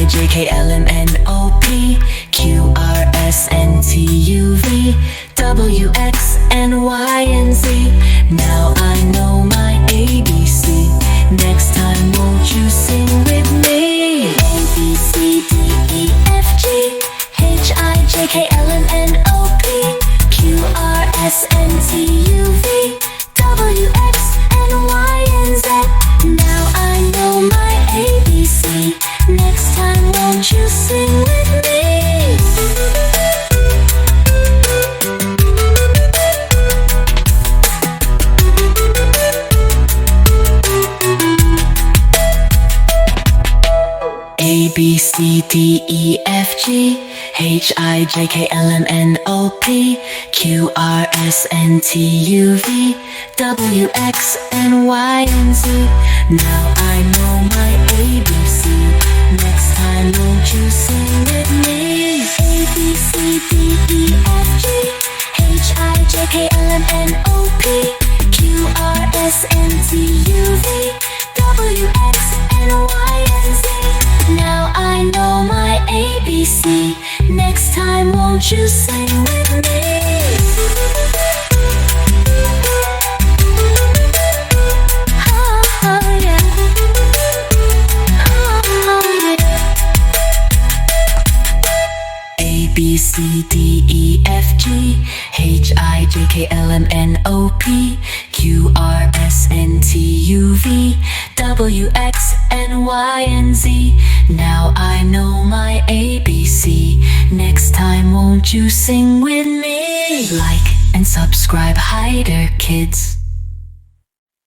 H-I-J-K-L-M-N-O-P Q-R-S-N-T-U-V W, X, and Y, and Z. Now I know my ABC. Next time won't you sing with me? A, B, C, D, E, F, G H-I-J-K-L-M-N-O-P Q-R-S-N-T-U-V W, X, and Y, and Z. Now I know my ABC. Next time won't you sing with me? A, B, C, D, E, F, G H-I-J-K-L-M-N-O-P Q-R-S-N-T-U-V W, X, and Y, and Z. Now I know my ABC. Next time won't you sing with me? A, B, C, D, E, F, G H-I-J-K-L-M-N-O-P Q-R-S-N-T-U-V W, X, and Y, and Z. Now I know my ABC. Next time won't you sing with me? Oh, yeah. Oh, yeah. A, B, C, D, E, F, G H-I-J-K-L-M-N-O-P Q-R-S-N-T-U-V W, X, and Y, and Z. Now I know my ABC. Next time won't you sing with me? Like and subscribe Haider Kids.